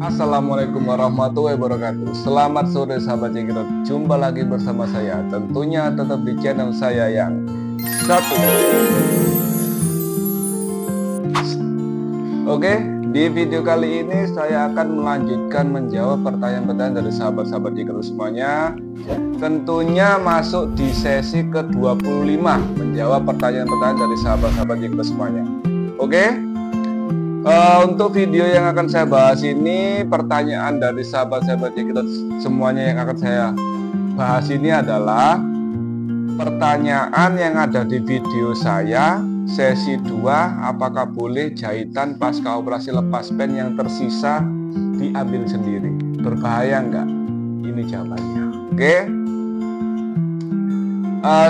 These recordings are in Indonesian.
Assalamualaikum warahmatullahi wabarakatuh. Selamat sore sahabat Cekidot. Jumpa lagi bersama saya, tentunya tetap di channel saya yang satu. Oke, di video kali ini saya akan melanjutkan menjawab pertanyaan-pertanyaan dari sahabat-sahabat Cekidot semuanya. Tentunya masuk di sesi ke-25 menjawab pertanyaan-pertanyaan dari sahabat-sahabat Cekidot semuanya. Oke. Untuk video yang akan saya bahas ini, pertanyaan dari sahabat-sahabat kita semuanya yang akan saya bahas ini adalah pertanyaan yang ada di video saya sesi 2, apakah boleh jahitan pasca operasi lepas pen yang tersisa diambil sendiri, berbahaya enggak? Ini jawabannya. Oke.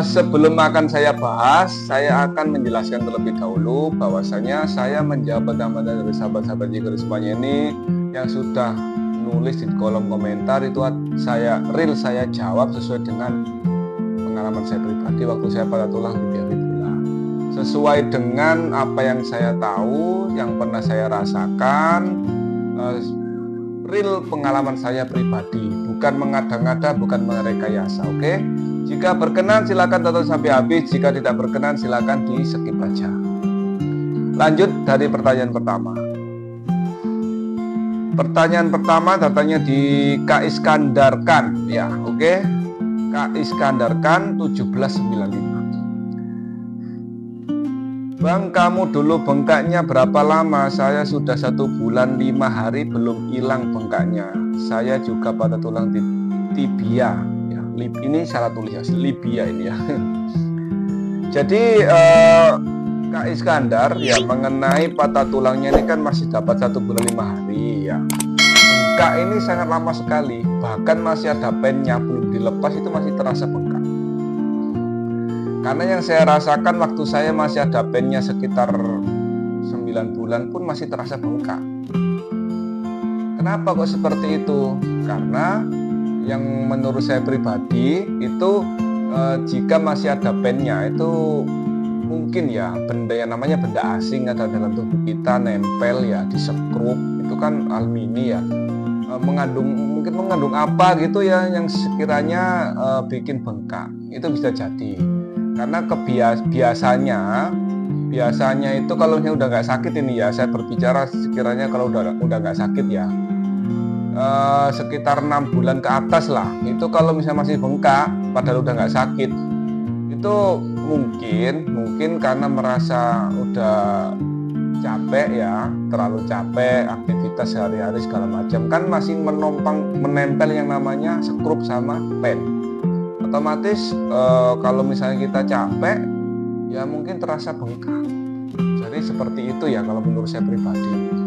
Sebelum akan saya bahas, saya akan menjelaskan terlebih dahulu bahwasanya saya menjawab pertanyaan dari sahabat-sahabat Jikri semuanya ini yang sudah nulis di kolom komentar itu saya jawab sesuai dengan pengalaman saya pribadi waktu saya patah tulang di fibula. Sesuai dengan apa yang saya tahu, yang pernah saya rasakan, real pengalaman saya pribadi, bukan mengada-ngada, bukan merekayasa. Oke? Jika berkenan silakan tonton sampai habis, jika tidak berkenan silakan di skip aja. Lanjut dari pertanyaan pertama. Pertanyaan pertama datanya di Kak Iskandarkan ya, oke. Kak Iskandarkan 1795. Bang, kamu dulu bengkaknya berapa lama? Saya sudah 1 bulan 5 hari belum hilang bengkaknya. Saya juga patah tulang di tibia. Ini salah tulis ya, Libya ini ya. Jadi Kak Iskandar ya, mengenai patah tulangnya ini kan masih dapat 1 bulan 5 hari ya. Bengkak ini sangat lama sekali, bahkan masih ada pennya belum dilepas itu masih terasa bengkak. Karena yang saya rasakan waktu saya masih ada pennya sekitar 9 bulan pun masih terasa bengkak. Kenapa kok seperti itu? Karena yang menurut saya pribadi itu jika masih ada pennya itu mungkin ya benda yang namanya benda asing ada dalam tubuh kita nempel ya di sekrup, itu kan alumini ya, mungkin mengandung apa gitu ya yang sekiranya bikin bengkak. Itu bisa jadi karena biasanya itu kalau saya udah nggak sakit ini ya, saya berbicara sekiranya kalau udah nggak sakit ya, sekitar 6 bulan ke atas lah, itu kalau misalnya masih bengkak padahal udah nggak sakit, itu mungkin karena merasa udah capek ya, terlalu capek aktivitas sehari-hari segala macam, kan masih menempel yang namanya sekrup sama pen. Otomatis kalau misalnya kita capek ya mungkin terasa bengkak. Jadi seperti itu ya kalau menurut saya pribadi.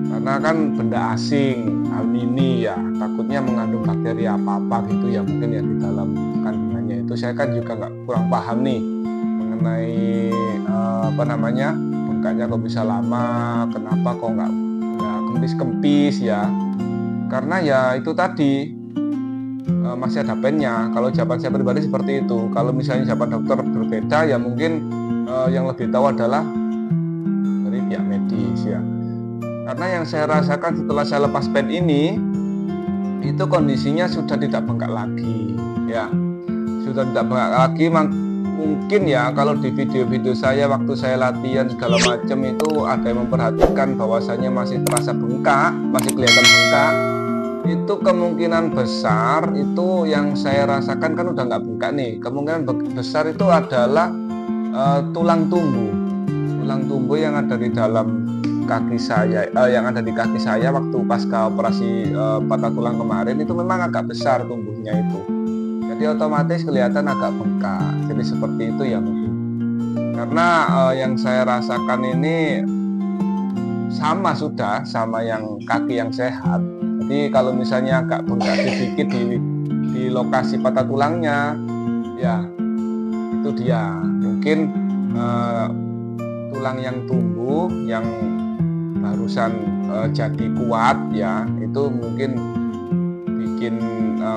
Karena kan benda asing, alumini ya, takutnya mengandung bakteri apa-apa gitu ya, mungkin ya di dalam kandungannya itu. Saya kan juga kurang paham nih mengenai bengkaknya kok bisa lama, kenapa kok nggak kempis-kempis ya. Karena ya itu tadi masih ada pennya. Kalau jawaban saya pribadi seperti itu. Kalau misalnya jawaban dokter berbeda ya mungkin yang lebih tahu adalah dari pihak medis ya. Karena yang saya rasakan setelah saya lepas pen ini, itu kondisinya sudah tidak bengkak lagi ya, sudah tidak bengkak lagi. Mungkin ya kalau di video-video saya waktu saya latihan segala macam itu ada yang memperhatikan bahwasanya masih terasa bengkak, masih kelihatan bengkak, itu kemungkinan besar itu yang saya rasakan kan udah nggak bengkak nih. Kemungkinan besar itu adalah tulang tumbuh yang ada di dalam kaki saya, yang ada di kaki saya waktu pasca operasi patah tulang kemarin itu memang agak besar tumbuhnya itu. Jadi otomatis kelihatan agak bengkak. Jadi seperti itu ya mungkin. Karena yang saya rasakan ini sama yang kaki yang sehat. Jadi kalau misalnya agak bengkak sedikit di lokasi patah tulangnya, ya itu dia. Mungkin tulang yang tumbuh yang barusan jadi kuat ya, itu mungkin bikin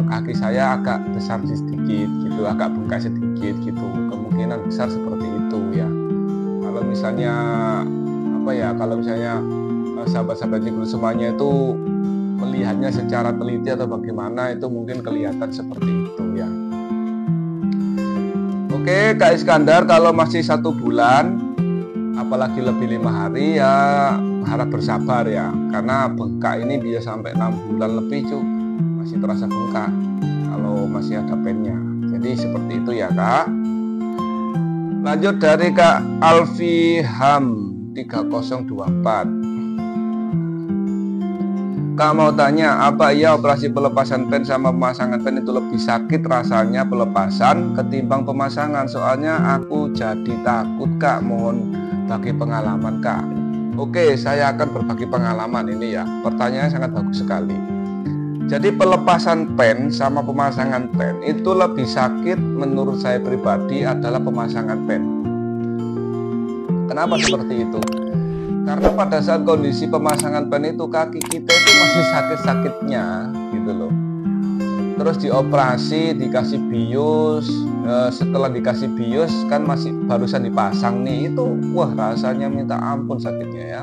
kaki saya agak besar sedikit gitu, agak bengkak sedikit gitu. Kemungkinan besar seperti itu ya. Kalau misalnya sahabat-sahabat Cikgu semuanya itu melihatnya secara teliti atau bagaimana, itu mungkin kelihatan seperti itu ya. Oke Kak Iskandar, kalau masih 1 bulan apalagi lebih 5 hari ya harap bersabar ya, karena bengkak ini bisa sampai 6 bulan lebih masih terasa bengkak kalau masih ada pennya. Jadi seperti itu ya Kak. Lanjut dari Kak Alfi Ham 3024. Kak mau tanya, apa iya operasi pelepasan pen sama pemasangan pen itu lebih sakit rasanya pelepasan ketimbang pemasangan? Soalnya aku jadi takut Kak, mohon bagi pengalaman Kak. Oke, saya akan berbagi pengalaman ini ya. Pertanyaannya sangat bagus sekali. Jadi pelepasan pen sama pemasangan pen itu lebih sakit menurut saya pribadi adalah pemasangan pen. Kenapa seperti itu? Karena pada saat kondisi pemasangan pen itu kaki kita itu masih sakit-sakitnya gitu loh. Terus dioperasi, dikasih bius, setelah dikasih bius kan masih barusan dipasang nih, itu wah rasanya minta ampun sakitnya ya.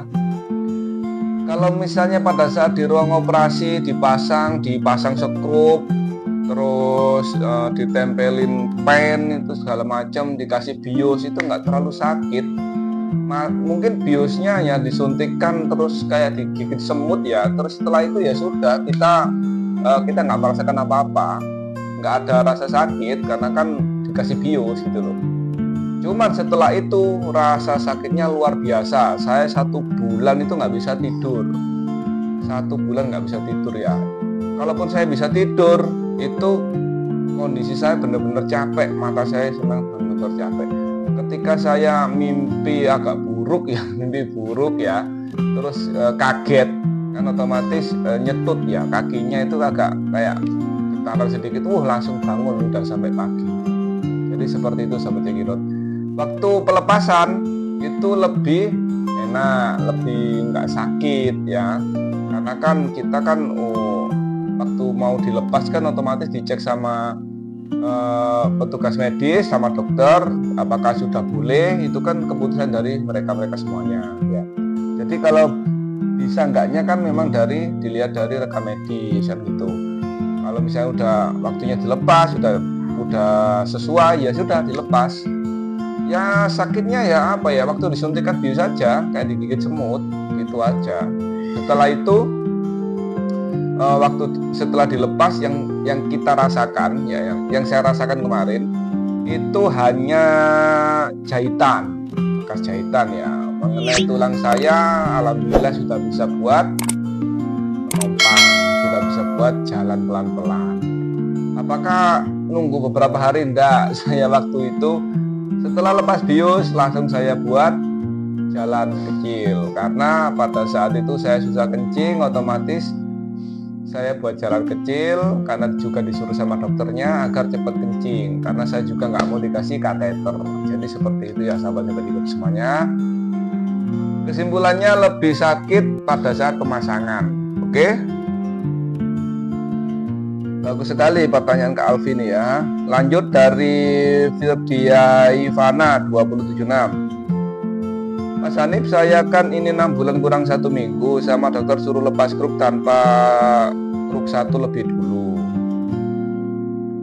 Kalau misalnya pada saat di ruang operasi dipasang skrup, terus ditempelin pen itu segala macam, dikasih bius, itu nggak terlalu sakit. Mungkin biusnya ya disuntikkan terus kayak digigit semut ya, terus setelah itu ya sudah kita nggak merasakan apa-apa, nggak ada rasa sakit karena kan dikasih bius gitu loh. Cuman setelah itu rasa sakitnya luar biasa. Saya 1 bulan itu nggak bisa tidur, 1 bulan nggak bisa tidur ya. Kalaupun saya bisa tidur itu kondisi saya benar-benar capek, mata saya memang benar-benar capek. Ketika saya mimpi agak buruk ya, terus kaget kan otomatis nyetut ya, kakinya itu agak kayak getaran sedikit, langsung bangun udah sampai pagi. Jadi seperti itu sahabat Cekidot. Waktu pelepasan itu lebih enak, lebih nggak sakit ya, karena kan kita kan waktu mau dilepas kan otomatis dicek sama petugas medis sama dokter apakah sudah boleh, itu kan keputusan dari mereka semuanya ya. Jadi kalau bisa enggaknya kan memang dilihat dari rekam medis kan gitu. Kalau misalnya udah waktunya dilepas, udah sesuai ya sudah dilepas. Ya sakitnya ya apa ya, waktu disuntikkan bius saja kayak digigit semut gitu aja. Setelah itu setelah dilepas yang kita rasakan ya, yang saya rasakan kemarin itu hanya jahitan, bekas jahitan ya. Mengenai tulang saya alhamdulillah sudah bisa buat menumpang, sudah bisa buat jalan pelan-pelan. Apakah nunggu beberapa hari? Enggak, saya waktu itu setelah lepas bius langsung saya buat jalan kecil, karena pada saat itu saya susah kencing, otomatis saya buat jalan kecil karena juga disuruh sama dokternya agar cepat kencing, karena saya juga nggak mau dikasih kateter. Jadi seperti itu ya sahabat-sahabat semuanya. Kesimpulannya lebih sakit pada saat pemasangan. Oke? Bagus sekali pertanyaan Kak Alfi ini ya. Lanjut dari Firdia Ivana 276. Mas Hanif, saya kan ini 6 bulan kurang 1 minggu, sama dokter suruh lepas kruk tanpa kruk 1 lebih dulu.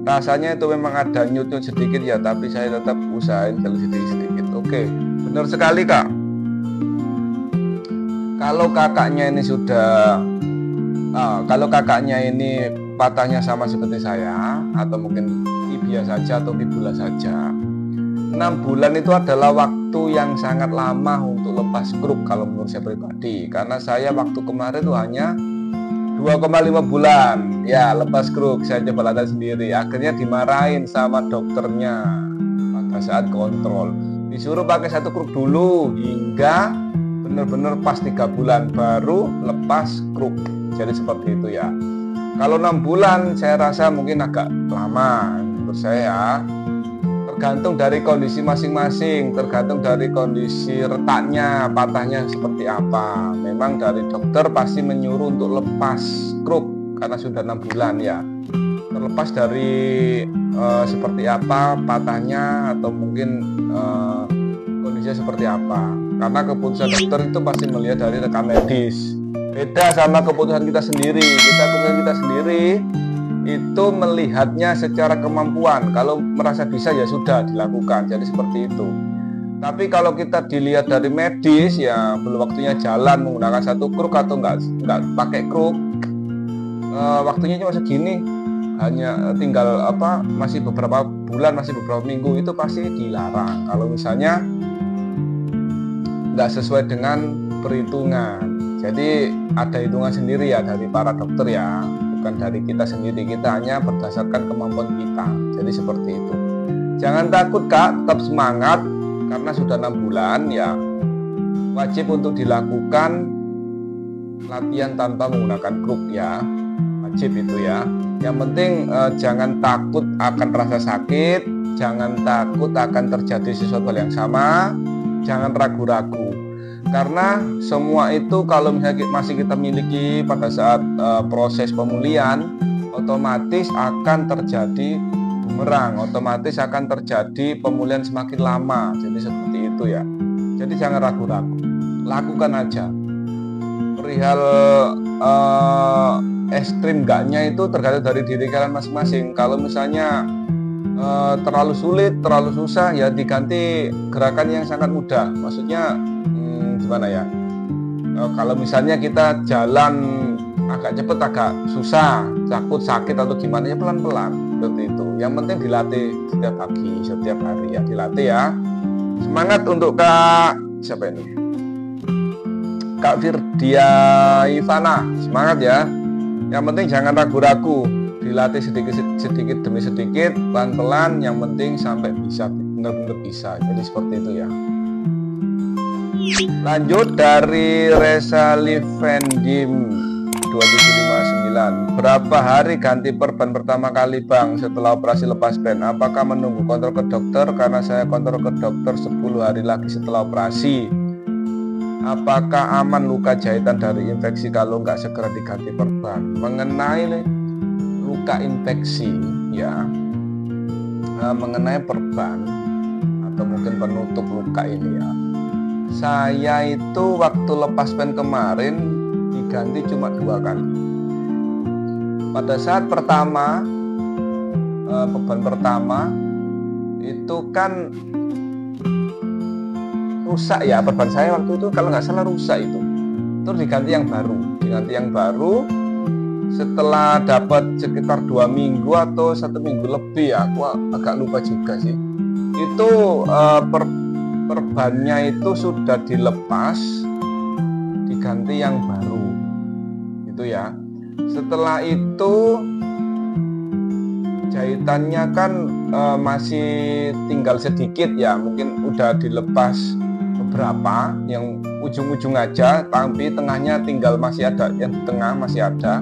Rasanya itu memang ada nyut-nyut sedikit ya, tapi saya tetap usahain sedikit-sedikit. Oke, benar sekali Kak. Kalau kakaknya ini patahnya sama seperti saya, atau mungkin tibia saja atau fibula saja, 6 bulan itu adalah waktu yang sangat lama untuk lepas kruk kalau menurut saya pribadi. Karena saya waktu kemarin itu hanya 2,5 bulan ya lepas kruk. Saya coba latihan sendiri, akhirnya dimarahin sama dokternya pada saat kontrol, disuruh pakai 1 kruk dulu hingga benar-benar pas 3 bulan baru lepas kruk. Jadi seperti itu ya. Kalau 6 bulan saya rasa mungkin agak lama menurut saya. Tergantung dari kondisi masing-masing, tergantung dari kondisi retaknya, patahnya seperti apa. Memang dari dokter pasti menyuruh untuk lepas kruk karena sudah 6 bulan ya. Terlepas dari seperti apa patahnya atau mungkin kondisinya seperti apa. karena keputusan dokter itu pasti melihat dari rekam medis. Beda sama keputusan kita sendiri. Keputusan kita sendiri itu melihatnya secara kemampuan. Kalau merasa bisa ya sudah dilakukan. Jadi seperti itu. Tapi kalau kita dilihat dari medis, ya belum waktunya jalan menggunakan satu kruk atau nggak pakai kruk, waktunya cuma segini, hanya tinggal masih beberapa bulan, masih beberapa minggu, itu pasti dilarang. Kalau misalnya nggak sesuai dengan perhitungan. Jadi ada hitungan sendiri ya dari para dokter ya, bukan dari kita sendiri. Kita hanya berdasarkan kemampuan kita. Jadi seperti itu. Jangan takut Kak, tetap semangat. Karena sudah 6 bulan ya wajib untuk dilakukan latihan tanpa menggunakan kruk ya, wajib itu ya. Yang penting jangan takut akan rasa sakit, jangan takut akan terjadi sesuatu yang sama, jangan ragu-ragu. Karena semua itu kalau misalnya masih kita miliki pada saat proses pemulihan, otomatis akan terjadi bumerang, otomatis akan terjadi pemulihan semakin lama. Jadi seperti itu ya. Jadi jangan ragu-ragu, lakukan aja. Perihal ekstrim enggaknya itu tergantung dari diri kalian masing-masing. Kalau misalnya terlalu sulit, terlalu susah, ya diganti gerakan yang sangat mudah. Maksudnya gimana ya? Kalau misalnya kita jalan agak cepet, agak susah, takut sakit atau gimana, ya pelan-pelan seperti itu. Yang penting dilatih setiap pagi, setiap hari ya, dilatih ya. Semangat untuk Kak siapa ini? Kak Firdia Ivana, semangat ya. Yang penting jangan ragu-ragu, dilatih sedikit demi sedikit, pelan-pelan. Yang penting sampai bisa, benar-benar bisa. Jadi seperti itu ya. Lanjut dari Resa Livendim 2759. Berapa hari ganti perban pertama kali Bang setelah operasi lepas pen? Apakah menunggu kontrol ke dokter? Karena saya kontrol ke dokter 10 hari lagi setelah operasi. Apakah aman luka jahitan dari infeksi kalau nggak segera diganti perban? Mengenai luka infeksi ya, mengenai perban atau mungkin penutup luka ini ya, saya itu waktu lepas pen kemarin diganti cuma 2 kali. Pada saat pertama, beban pertama itu kan rusak ya, perban saya waktu itu kalau nggak salah rusak itu. Terus diganti yang baru. Setelah dapat sekitar 2 minggu atau 1 minggu lebih ya, aku agak lupa juga sih. Itu perbannya itu sudah dilepas, diganti yang baru itu ya. Setelah itu jahitannya kan masih tinggal sedikit ya, mungkin udah dilepas beberapa, yang ujung-ujung aja, tapi tengahnya tinggal masih ada, yang di tengah masih ada.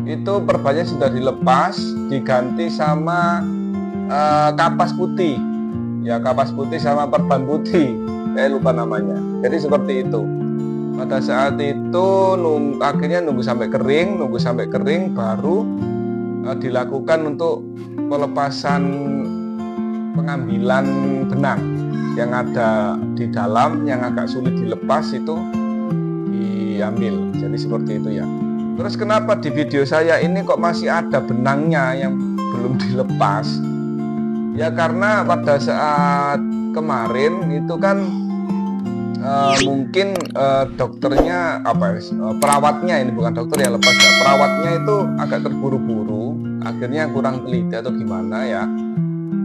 Itu perbannya sudah dilepas, diganti sama kapas putih ya, kapas putih sama perban putih, saya lupa namanya. Jadi seperti itu. Pada saat itu akhirnya nunggu sampai kering baru dilakukan untuk pelepasan pengambilan benang yang ada di dalam, yang agak sulit dilepas itu diambil. Jadi seperti itu ya. Terus kenapa di video saya ini kok masih ada benangnya yang belum dilepas? Ya karena pada saat kemarin itu kan mungkin dokternya perawatnya, ini bukan dokter yang lepas ya, perawatnya itu agak terburu-buru, akhirnya kurang teliti atau gimana ya.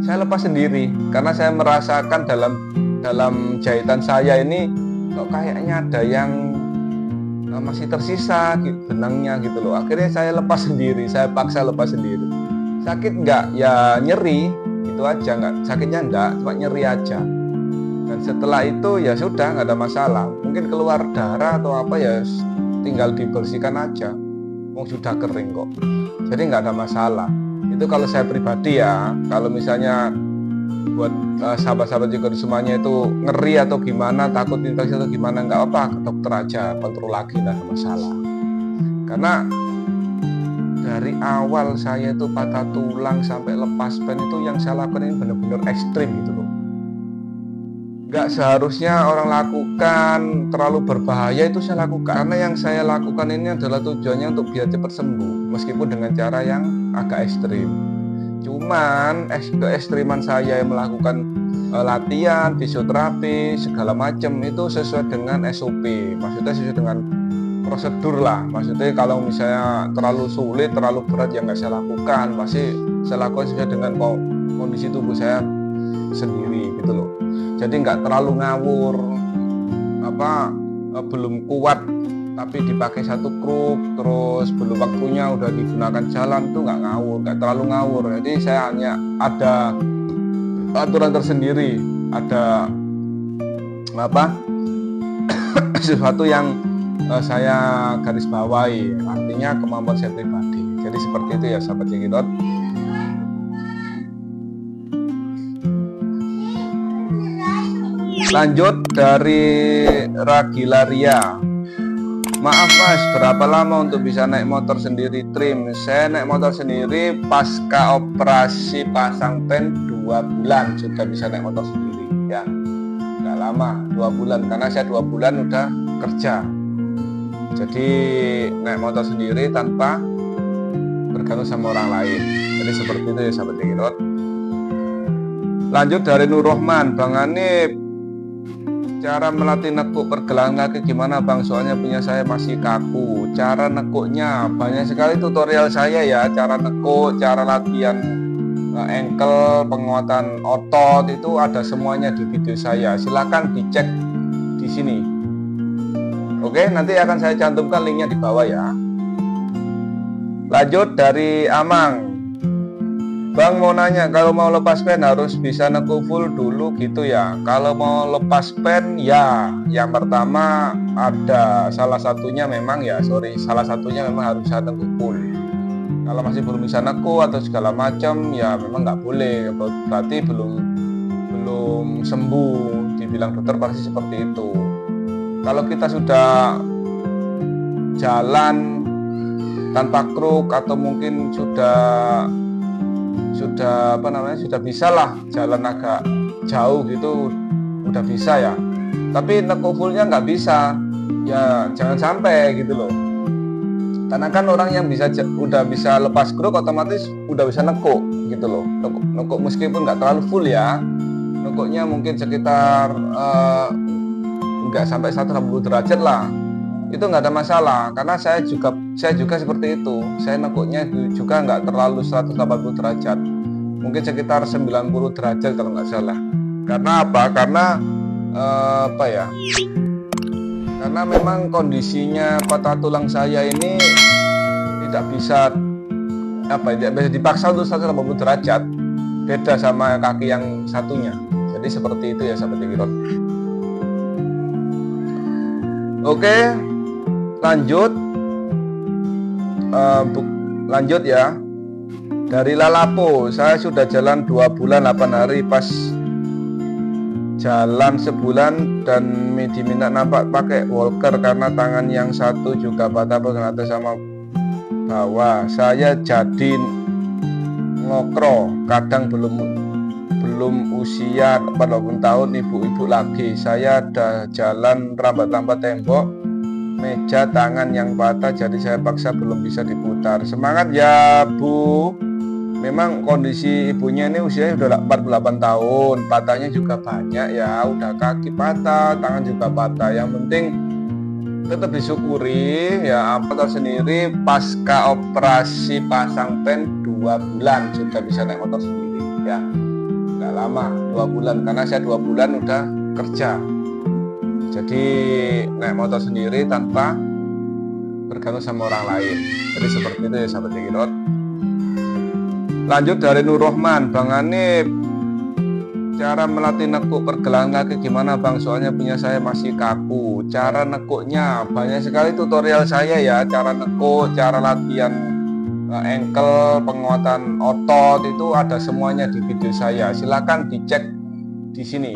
Saya lepas sendiri karena saya merasakan dalam jahitan saya ini kok kayaknya ada yang masih tersisa benangnya gitu loh. Akhirnya saya lepas sendiri, saya paksa lepas sendiri. Sakit nggak? Ya nyeri, itu aja. Nggak sakitnya enggak, cuma nyeri aja. Dan setelah itu ya sudah, nggak ada masalah. Mungkin keluar darah atau apa ya tinggal dibersihkan aja. Sudah kering kok. Jadi nggak ada masalah. Itu kalau saya pribadi ya. Kalau misalnya buat sahabat-sahabat juga di semuanya itu ngeri atau gimana, takut infeksi atau gimana, nggak apa, ke dokter aja, kontrol lagi, nggak ada masalah. Karena dari awal saya itu patah tulang sampai lepas pen itu yang saya lakukan ini benar-benar ekstrim gitu loh. nggak seharusnya orang lakukan terlalu berbahaya itu saya lakukan, karena yang saya lakukan ini adalah tujuannya untuk biar cepat sembuh, meskipun dengan cara yang agak ekstrim. Cuman keekstriman saya yang melakukan latihan, fisioterapi, segala macam itu sesuai dengan SOP, maksudnya sesuai dengan prosedur lah. Maksudnya kalau misalnya terlalu sulit, terlalu berat yang nggak saya lakukan, pasti saya lakukan sesuai dengan kondisi tubuh saya sendiri gitu loh. Jadi nggak terlalu ngawur, belum kuat tapi dipakai satu kruk, terus belum waktunya udah digunakan jalan, tuh nggak ngawur, nggak terlalu ngawur. Jadi saya hanya ada aturan tersendiri, ada sesuatu yang saya garis bawahi, artinya kemampuan saya pribadi. Jadi seperti itu ya sahabat Cekidot. Lanjut dari Ragilaria. Maaf Mas, berapa lama untuk bisa naik motor sendiri trim? Saya naik motor sendiri pasca operasi pasang pen 2 bulan sudah bisa naik motor sendiri ya. Nggak lama, 2 bulan, karena saya 2 bulan udah kerja. Jadi naik motor sendiri tanpa bergantung sama orang lain. Jadi seperti itu ya sahabat Cekidot. Lanjut dari Nur Rohman. Bang Hanif, cara melatih nekuk pergelangan kaki gimana Bang? Soalnya punya saya masih kaku. Cara nekuknya banyak sekali tutorial saya ya. Cara nekuk, cara latihan ankle, penguatan otot itu ada semuanya di video saya. Silakan dicek di sini. Oke, nanti akan saya cantumkan linknya di bawah ya. Lanjut dari Amang. Bang mau nanya, kalau mau lepas pen harus bisa nekuk full dulu gitu ya? Kalau mau lepas pen ya, yang pertama ada salah satunya memang harus bisa nekuk full. Kalau masih belum bisa nekuk atau segala macam ya memang nggak boleh, berarti belum sembuh. Dibilang dokter pasti seperti itu. Kalau kita sudah jalan tanpa kruk atau mungkin sudah bisa lah jalan agak jauh gitu, udah bisa ya, tapi nekuk fullnya nggak bisa ya, jangan sampai gitu loh. Karena kan orang yang udah bisa lepas kruk otomatis udah bisa nekuk gitu loh. Nekuk meskipun nggak terlalu full ya, nekuknya mungkin sekitar nggak sampai 180 derajat lah, itu nggak ada masalah. Karena saya juga seperti itu, saya nekuknya juga nggak terlalu 180 derajat, mungkin sekitar 90 derajat kalau nggak salah. Karena apa? Karena karena memang kondisinya patah tulang saya ini tidak bisa dipaksa untuk 180 derajat, beda sama kaki yang satunya. Jadi seperti itu ya sahabat Cekidot. Oke, lanjut ya. Dari Lalapo, saya sudah jalan 2 bulan 8 hari, pas jalan sebulan dan diminta nampak pakai walker karena tangan yang satu juga patah bagian atas sama bawah. Saya jadi ngokro, kadang belum usia 40 tahun, ibu-ibu lagi. Saya ada jalan rambat-rambat tembok, meja, tangan yang patah, jadi saya paksa belum bisa diputar. Semangat ya Bu. Memang kondisi ibunya ini usianya sudah 48 tahun, patahnya juga banyak ya, udah kaki patah, tangan juga patah. Yang penting tetap disyukuri ya, motor sendiri pasca operasi pasang pen 2 bulan sudah bisa naik motor sendiri ya. Nggak lama, 2 bulan, karena saya 2 bulan udah kerja. Jadi naik motor sendiri tanpa bergantung sama orang lain. Jadi seperti itu ya sahabat Cekidot. Lanjut dari Nur Rohman. Bang Hanif, cara melatih nekuk pergelangan kaki gimana Bang? Soalnya punya saya masih kaku. Cara nekuknya banyak sekali tutorial saya ya. Cara nekuk, cara latihan ankle, penguatan otot itu ada semuanya di video saya. Silakan dicek di sini.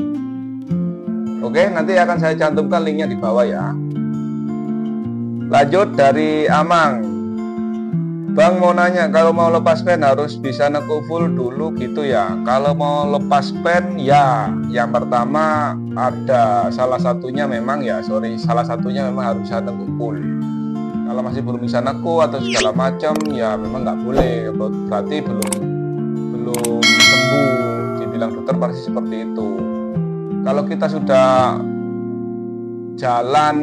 Oke, nanti akan saya cantumkan linknya di bawah ya. Lanjut dari Amang. Bang mau nanya, kalau mau lepas pen harus bisa nekuk full dulu gitu ya? Kalau mau lepas pen ya, yang pertama ada salah satunya memang salah satunya memang harus bisa nekuk full. Kalau masih belum bisa nekuk atau segala macam ya memang nggak boleh, berarti belum sembuh. Dibilang dokter pasti seperti itu. Kalau kita sudah jalan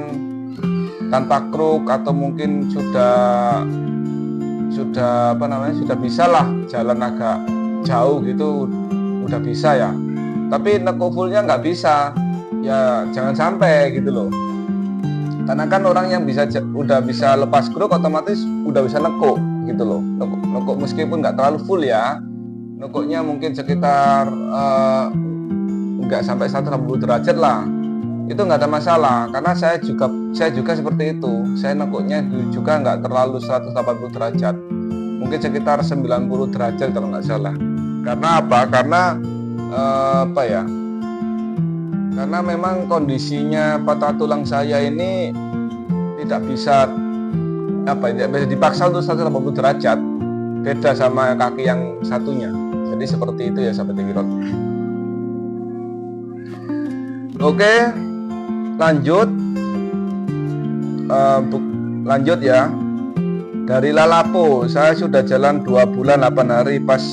tanpa kruk atau mungkin sudah bisa lah jalan agak jauh gitu, udah bisa ya, tapi nekuk fullnya nggak bisa ya, jangan sampai gitu loh. Karena kan orang yang udah bisa lepas kruk otomatis udah bisa nekuk gitu loh, nekuk meskipun nggak terlalu full ya, nekuknya mungkin sekitar nggak sampai 180 derajat lah, itu nggak ada masalah. Karena saya juga seperti itu, saya nekuknya juga nggak terlalu 180 derajat, mungkin sekitar 90 derajat kalau nggak salah. Karena apa? Karena memang kondisinya patah tulang saya ini tidak bisa dipaksa untuk 180 derajat, beda sama kaki yang satunya. Jadi seperti itu ya sahabat Wirot. Oke, lanjut ya. Dari Lalapo, saya sudah jalan 2 bulan 8 hari, pas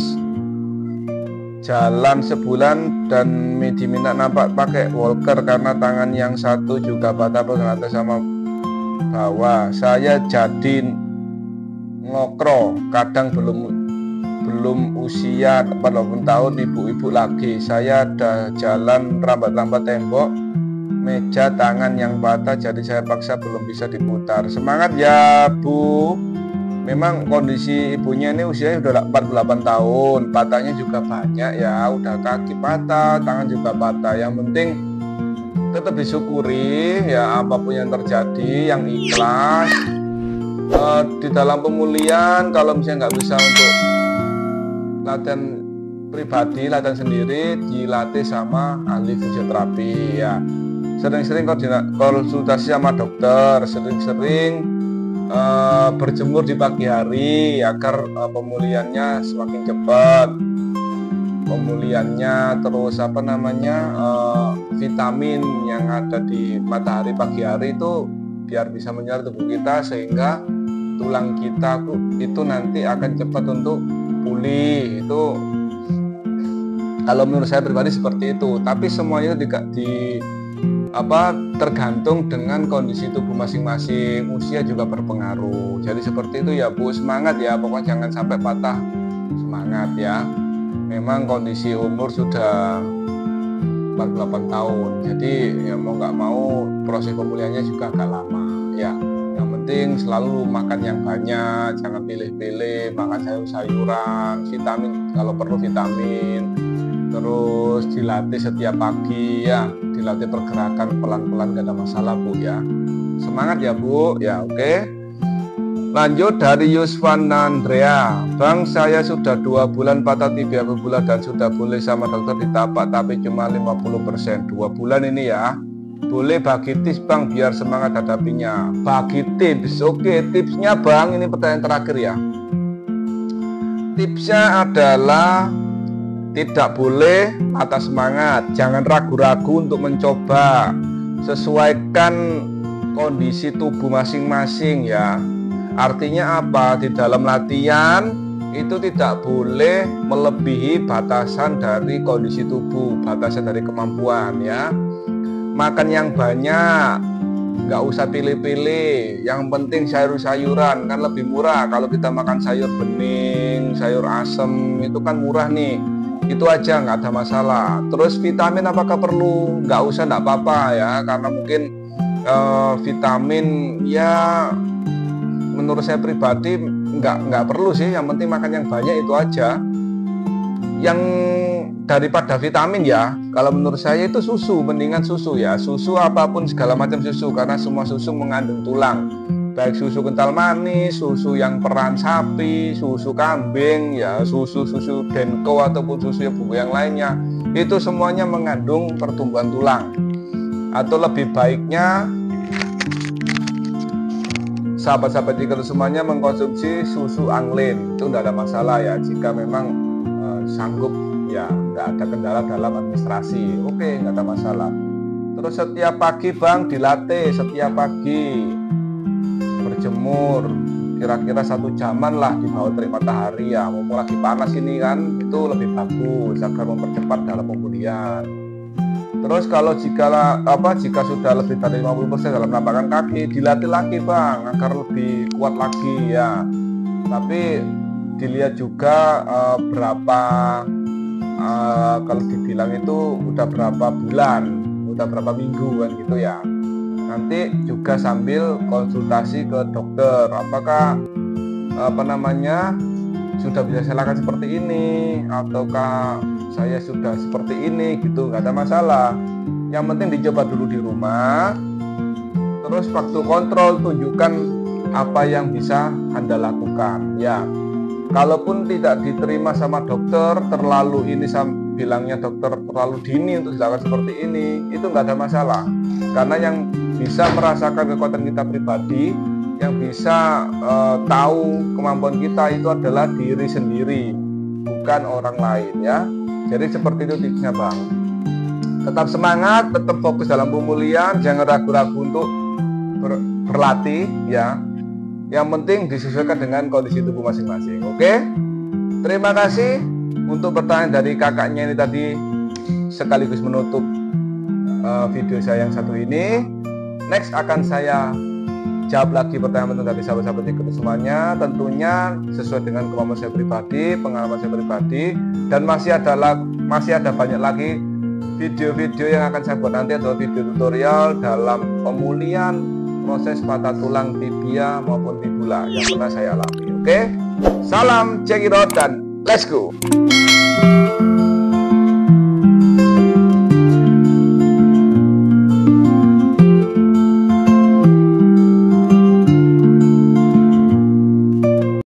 jalan sebulan dan diminta nampak pakai walker karena tangan yang satu juga patah bagian atas sama bawah. Saya jadi ngokro, kadang belum usia 40 tahun, ibu-ibu lagi. Saya ada jalan rambat-rambat tembok, meja, tangan yang patah, jadi saya paksa belum bisa diputar. Semangat ya Bu. Memang kondisi ibunya ini usianya sudah 48 tahun, patahnya juga banyak ya, udah kaki patah, tangan juga patah. Yang penting tetap disyukuri ya, apapun yang terjadi, yang ikhlas. Di dalam pemulihan, kalau misalnya nggak bisa untuk latihan pribadi, latihan sendiri, dilatih sama ahli fisioterapi ya. Sering-sering konsultasi sama dokter, sering-sering berjemur di pagi hari agar pemulihannya semakin cepat. Pemulihannya terus vitamin yang ada di matahari pagi hari itu biar bisa menyerap tubuh kita, sehingga tulang kita itu nanti akan cepat untuk pulih. Itu kalau menurut saya pribadi seperti itu. Tapi semuanya tergantung dengan kondisi tubuh masing-masing, usia juga berpengaruh. Jadi seperti itu ya Bu, semangat ya, pokoknya jangan sampai patah semangat ya. Memang kondisi umur sudah 48 tahun, jadi ya mau nggak mau proses pemulihannya juga agak lama ya. Yang penting selalu makan yang banyak, jangan pilih-pilih, makan sayur-sayuran, vitamin kalau perlu vitamin, terus dilatih setiap pagi ya, dilatih pergerakan pelan-pelan, gak ada masalah Bu ya. Semangat ya Bu ya. Oke, lanjut dari Yusvan Andrea. Bang, saya sudah 2 bulan patah tibia fibula dan sudah boleh sama dokter ditapak, tapi cuma 50%. 2 bulan ini ya. Boleh bagi tips Bang biar semangat hadapinya. Bagi tips, oke, tipsnya Bang, ini pertanyaan terakhir ya. Tipsnya adalah tidak boleh patah semangat, jangan ragu-ragu untuk mencoba. Sesuaikan kondisi tubuh masing-masing ya. Artinya apa? Di dalam latihan itu tidak boleh melebihi batasan dari kondisi tubuh, batasan dari kemampuan ya. Makan yang banyak, nggak usah pilih-pilih. Yang penting sayur-sayuran, kan lebih murah. Kalau kita makan sayur bening, sayur asem, itu kan murah nih. Itu aja, nggak ada masalah. Terus vitamin apakah perlu? Nggak usah, nggak apa-apa ya, karena mungkin vitamin ya menurut saya pribadi nggak perlu sih. Yang penting makan yang banyak, itu aja. Yang daripada vitamin ya, kalau menurut saya itu susu, mendingan susu ya. Susu apapun, segala macam susu, karena semua susu mengandung tulang. Baik susu kental manis, susu yang peran sapi, susu kambing ya, susu denko ataupun susu yang lainnya, itu semuanya mengandung pertumbuhan tulang. Atau lebih baiknya sahabat-sahabat Jika semuanya mengkonsumsi susu Anglin itu tidak ada masalah ya, jika memang sanggup ya, nggak ada kendala dalam administrasi, oke, nggak ada masalah. Terus setiap pagi Bang dilatih, setiap pagi berjemur kira-kira 1 jaman lah di bawah terik matahari ya, mumpung lagi panas ini kan, itu lebih bagus agar mempercepat dalam pemulihan. Terus kalau jika sudah lebih dari 50% dalam penampakan kaki, dilatih lagi Bang agar lebih kuat lagi ya. Tapi dilihat juga berapa kalau dibilang itu udah berapa bulan, udah berapa minggu kan gitu ya. Nanti juga sambil konsultasi ke dokter, apakah sudah bisa saya lakukan seperti ini ataukah saya sudah seperti ini gitu, nggak ada masalah. Yang penting dicoba dulu di rumah, terus waktu kontrol tunjukkan apa yang bisa Anda lakukan ya. Kalaupun tidak diterima sama dokter, terlalu ini bilangnya dokter terlalu dini untuk dilakukan seperti ini, itu nggak ada masalah. Karena yang bisa merasakan kekuatan kita pribadi, yang bisa tahu kemampuan kita itu adalah diri sendiri, bukan orang lain ya. Jadi seperti itu tipsnya Bang. Tetap semangat, tetap fokus dalam pemulihan, jangan ragu-ragu untuk berlatih ya. Yang penting disesuaikan dengan kondisi tubuh masing-masing. Oke? Terima kasih untuk pertanyaan dari kakaknya ini tadi, sekaligus menutup video saya yang satu ini. Next akan saya jawab lagi pertanyaan dari sahabat-sahabat Jika semuanya, tentunya sesuai dengan kemampuan saya pribadi, pengalaman saya pribadi, dan masih ada banyak lagi video-video yang akan saya buat nanti, adalah video tutorial dalam pemulihan proses patah tulang tibia maupun fibula yang pernah saya alami. Oke? Salam check it out dan let's go.